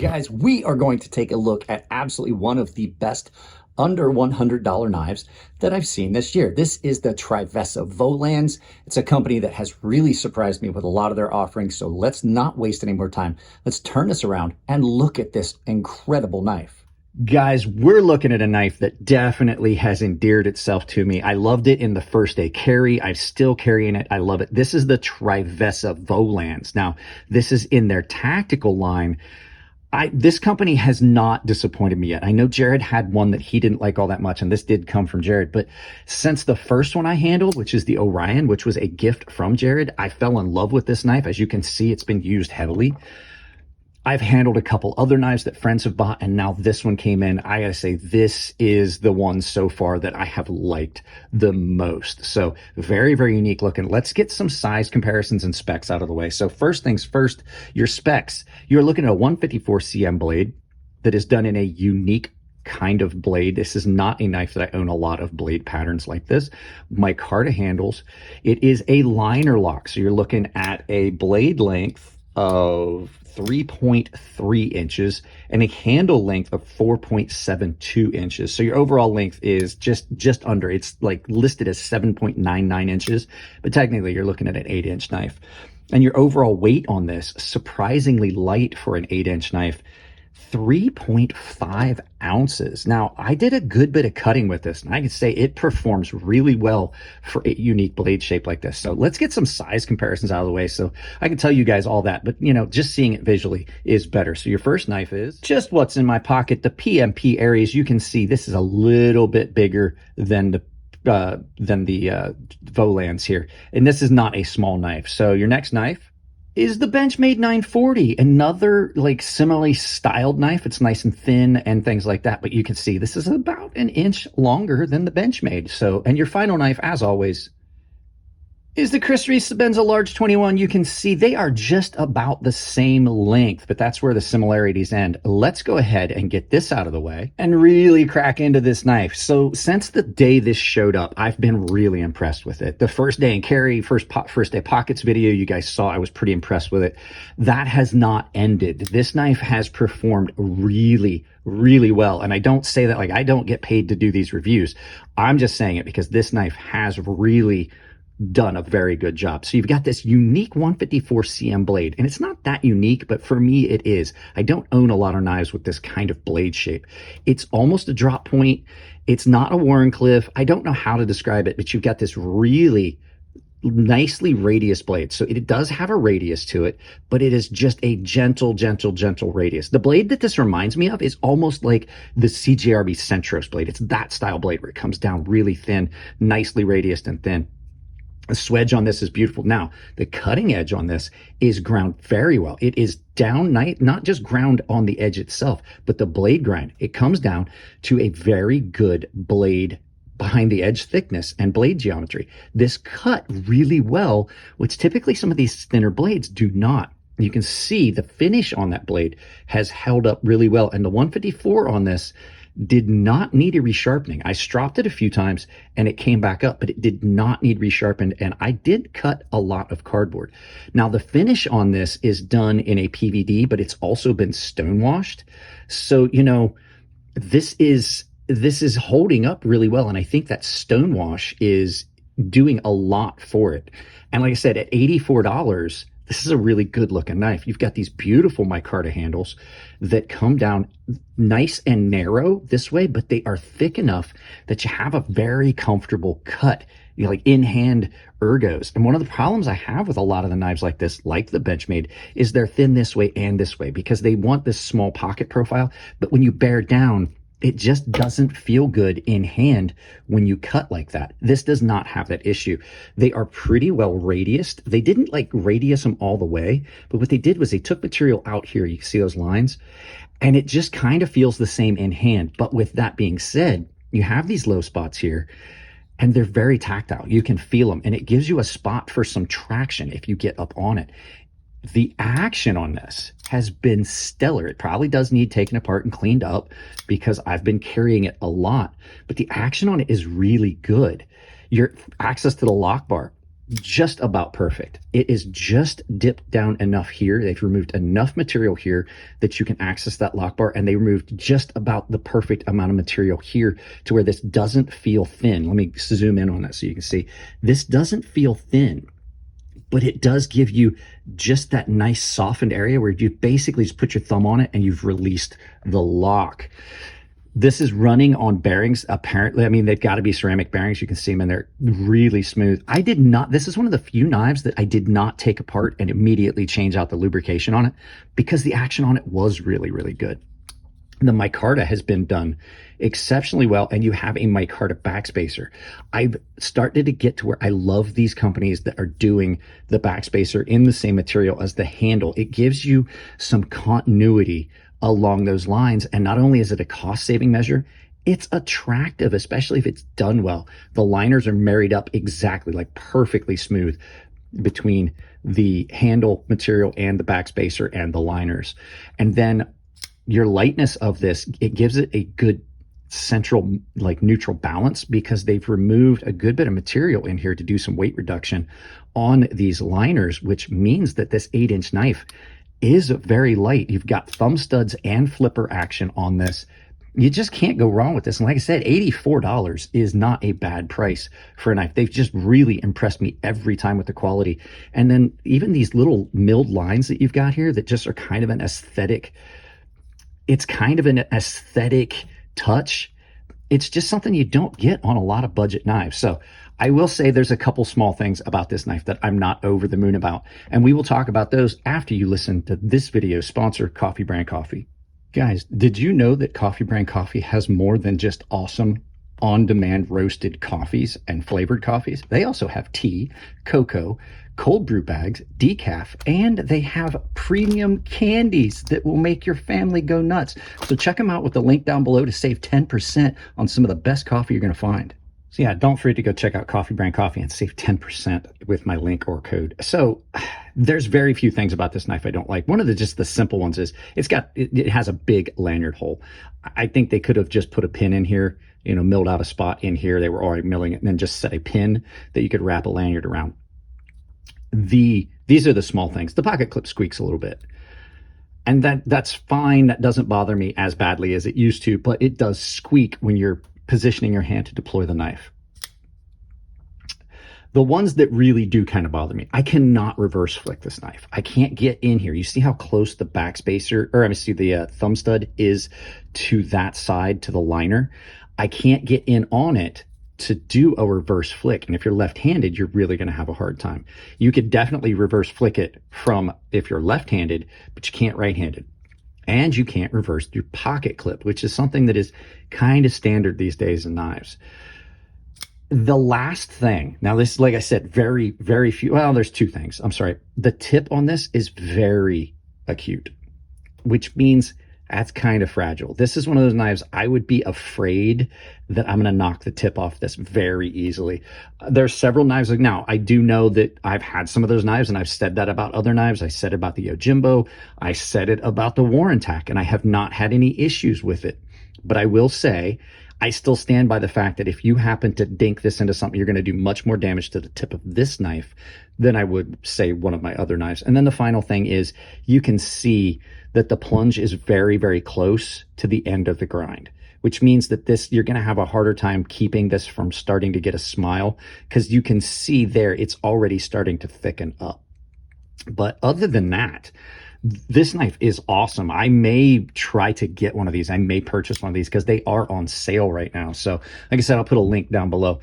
Guys, we are going to take a look at absolutely one of the best under $100 knives that I've seen this year. This is the Trivesa Volans. It's a company that has really surprised me with a lot of their offerings, so let's not waste any more time. Let's turn this around and look at this incredible knife. Guys, we're looking at a knife that definitely has endeared itself to me. I loved it in the first day carry. I'm still carrying it. I love it. This is the Trivesa Volans. Now, this is in their tactical line. This company has not disappointed me yet. I know Jared had one that he didn't like all that much, and this did come from Jared. But since the first one I handled, which is the Orion, which was a gift from Jared, I fell in love with this knife. As you can see, it's been used heavily. I've handled a couple other knives that friends have bought, and now this one came in. I gotta say, this is the one so far that I have liked the most. So very, very unique looking. Let's get some size comparisons and specs out of the way. So first things first, your specs. You're looking at a 154 cm blade that is done in a unique kind of blade. This is not a knife that I own a lot of blade patterns like this. Micarta handles. It is a liner lock. So you're looking at a blade length of 3.3 inches and a handle length of 4.72 inches. So your overall length is just under, it's like listed as 7.99 inches, but technically you're looking at an 8-inch knife. And your overall weight on this, surprisingly light for an 8-inch knife, 3.5 ounces. Now, I did a good bit of cutting with this, and I can say it performs really well for a unique blade shape like this. So let's get some size comparisons out of the way so I can tell you guys all that, but you know, just seeing it visually is better. So your first knife is just what's in my pocket. The PMP Aries, you can see this is a little bit bigger than the Volans here, and this is not a small knife. So your next knife is the Benchmade 940, another like similarly styled knife. It's nice and thin and things like that, but you can see this is about an inch longer than the Benchmade. So, and your final knife, as always, is the Chris Reese Benza Large 21. You can see they are just about the same length, but that's where the similarities end. Let's go ahead and get this out of the way and really crack into this knife. So since the day this showed up, I've been really impressed with it. The first day in carry, first day pockets video you guys saw, I was pretty impressed with it. That has not ended. This knife has performed really, really well. And I don't say that like I don't get paid to do these reviews. I'm just saying it because this knife has really done a very good job. So you've got this unique 154 cm blade, and it's not that unique, but for me it is. I don't own a lot of knives with this kind of blade shape. It's almost a drop point. It's not a Warncliffe. I don't know how to describe it, but you've got this really nicely radius blade. So it does have a radius to it, but it is just a gentle radius. The blade that this reminds me of is almost like the CJRB Centros blade. It's that style blade where it comes down really thin, nicely radiused and thin. The swedge on this is beautiful. Now, the cutting edge on this is ground very well. It is down, not just ground on the edge itself, but the blade grind. It comes down to a very good blade behind the edge thickness and blade geometry. This cut really well, which typically some of these thinner blades do not. You can see the finish on that blade has held up really well. And the 154 on this did not need a resharpening. I stropped it a few times and it came back up, but it did not need resharpened. And I did cut a lot of cardboard. Now the finish on this is done in a PVD, but it's also been stonewashed. So, you know, this is holding up really well. And I think that stonewash is doing a lot for it. And like I said, at $84, this is a really good looking knife. You've got these beautiful micarta handles that come down nice and narrow this way, but they are thick enough that you have a very comfortable cut, you know, like in hand ergos. And one of the problems I have with a lot of the knives like this, like the Benchmade, is they're thin this way and this way because they want this small pocket profile. But when you bear down, it just doesn't feel good in hand when you cut like that. This does not have that issue. They are pretty well radiused. They didn't like radius them all the way, but what they did was they took material out here. You can see those lines, and it just kind of feels the same in hand. But with that being said, you have these low spots here, and they're very tactile. You can feel them, and it gives you a spot for some traction if you get up on it. The action on this has been stellar. It probably does need taken apart and cleaned up because I've been carrying it a lot, but the action on it is really good. Your access to the lock bar, just about perfect. It is just dipped down enough here. They've removed enough material here that you can access that lock bar, and they removed just about the perfect amount of material here to where this doesn't feel thin. Let me zoom in on that so you can see. This doesn't feel thin, but it does give you just that nice softened area where you basically just put your thumb on it and you've released the lock. This is running on bearings, apparently. I mean, they've got to be ceramic bearings. You can see them, and they're really smooth. I did not, this is one of the few knives that I did not take apart and immediately change out the lubrication on it because the action on it was really, really good. The micarta has been done exceptionally well, and you have a micarta backspacer. I've started to get to where I love these companies that are doing the backspacer in the same material as the handle. It gives you some continuity along those lines, and not only is it a cost-saving measure, it's attractive, especially if it's done well. The liners are married up exactly, like perfectly smooth between the handle material and the backspacer and the liners. And then your lightness of this, it gives it a good central, like neutral balance, because they've removed a good bit of material in here to do some weight reduction on these liners, which means that this 8-inch knife is very light. You've got thumb studs and flipper action on this. You just can't go wrong with this. And like I said, $84 is not a bad price for a knife. They've just really impressed me every time with the quality. And then even these little milled lines that you've got here that just are kind of an aesthetic, it's kind of an aesthetic touch. It's just something you don't get on a lot of budget knives. So I will say there's a couple small things about this knife that I'm not over the moon about, and we will talk about those after you listen to this video sponsor, Coffee Brand Coffee. Guys, did you know that Coffee Brand Coffee has more than just awesome on-demand roasted coffees and flavored coffees? They also have tea, cocoa, cold brew bags, decaf, and they have premium candies that will make your family go nuts. So check them out with the link down below to save 10% on some of the best coffee you're going to find. So yeah, don't forget to go check out Coffee Brand Coffee and save 10% with my link or code. So there's very few things about this knife I don't like. One of just the simple ones is it has a big lanyard hole. I think they could have just put a pin in here, you know, milled out a spot in here. They were already milling it, and then just set a pin that you could wrap a lanyard around. These are the small things. The pocket clip squeaks a little bit, and that's fine. That doesn't bother me as badly as it used to, but it does squeak when you're positioning your hand to deploy the knife. The ones that really do kind of bother me, I cannot reverse flick this knife. I can't get in here. You see how close the backspacer, or I see the thumb stud is to that side, to the liner. I can't get in on it to do a reverse flick. And if you're left-handed, you're really going to have a hard time. You could definitely reverse flick it from if you're left-handed, but you can't right-handed. And you can't reverse your pocket clip, which is something that is kind of standard these days in knives. The last thing, now this, like I said, very, very few, well, there's two things. I'm sorry. The tip on this is very acute, which means that's kind of fragile. This is one of those knives I would be afraid that I'm going to knock the tip off this very easily. There's several knives. Like now, I do know that I've had some of those knives, and I've said that about other knives. I said about the Yojimbo. I said it about the Warrentac, and I have not had any issues with it. But I will say, I still stand by the fact that if you happen to dink this into something, you're going to do much more damage to the tip of this knife than I would say one of my other knives. And then the final thing is, you can see that the plunge is very, very close to the end of the grind, which means that you're going to have a harder time keeping this from starting to get a smile, because you can see there it's already starting to thicken up. But other than that, this knife is awesome. I may try to get one of these. I may purchase one of these because they are on sale right now. So like I said, I'll put a link down below.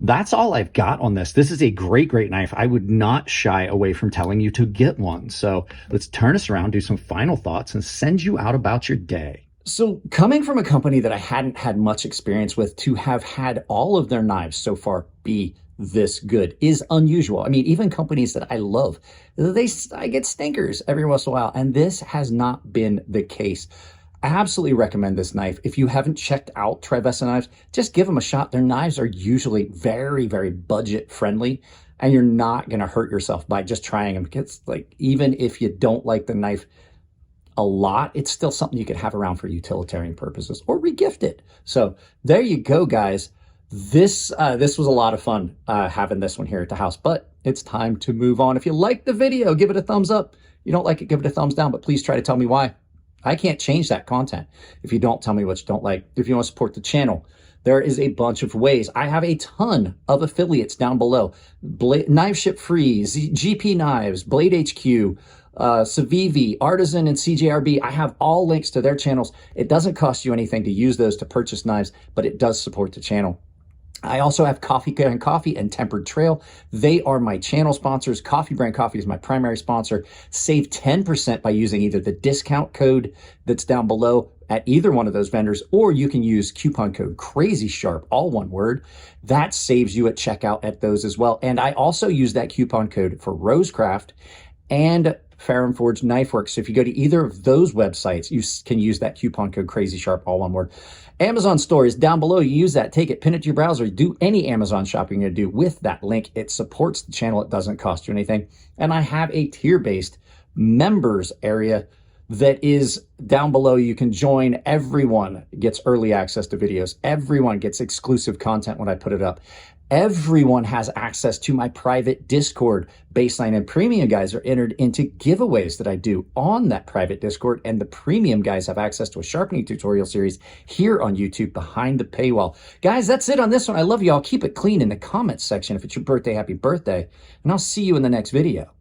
That's all I've got on this. This is a great, great knife. I would not shy away from telling you to get one. So let's turn us around, do some final thoughts, and send you out about your day. So coming from a company that I hadn't had much experience with, to have had all of their knives so far be this good is unusual. I mean, even companies that I love, I get stinkers every once in a while, and this has not been the case. I absolutely recommend this knife. If you haven't checked out Trivesa knives, just give them a shot. Their knives are usually very, very budget friendly, and you're not going to hurt yourself by just trying them. Because like, even if you don't like the knife a lot, it's still something you could have around for utilitarian purposes or regift it. So there you go, guys. This was a lot of fun having this one here at the house, but it's time to move on. If you like the video, give it a thumbs up. You don't like it, give it a thumbs down, but please try to tell me why. I can't change that content if you don't tell me what you don't like. If you want to support the channel, there is a bunch of ways. I have a ton of affiliates down below. Knife Ship Free, GP Knives, Blade HQ, Civivi, Artisan, and CJRB. I have all links to their channels. It doesn't cost you anything to use those to purchase knives, but it does support the channel. I also have Coffee Brand Coffee and Tempered Trail. They are my channel sponsors. Coffee Brand Coffee is my primary sponsor. Save 10% by using either the discount code that's down below at either one of those vendors, or you can use coupon code Crazy Sharp, all one word. That saves you at checkout at those as well. And I also use that coupon code for Rosecraft and Ferrum Forge Knife Works. So if you go to either of those websites, you can use that coupon code Crazy Sharp, all one word. Amazon store is down below. You use that, take it, pin it to your browser, do any Amazon shopping you're gonna do with that link. It supports the channel. It doesn't cost you anything. And I have a tier-based members area that is down below. You can join. Everyone gets early access to videos. Everyone gets exclusive content when I put it up. Everyone has access to my private Discord. Baseline and Premium guys are entered into giveaways that I do on that private Discord, and the Premium guys have access to a sharpening tutorial series here on YouTube behind the paywall. Guys, that's it on this one. I love you all. Keep it clean in the comments section. If it's your birthday, happy birthday, and I'll see you in the next video.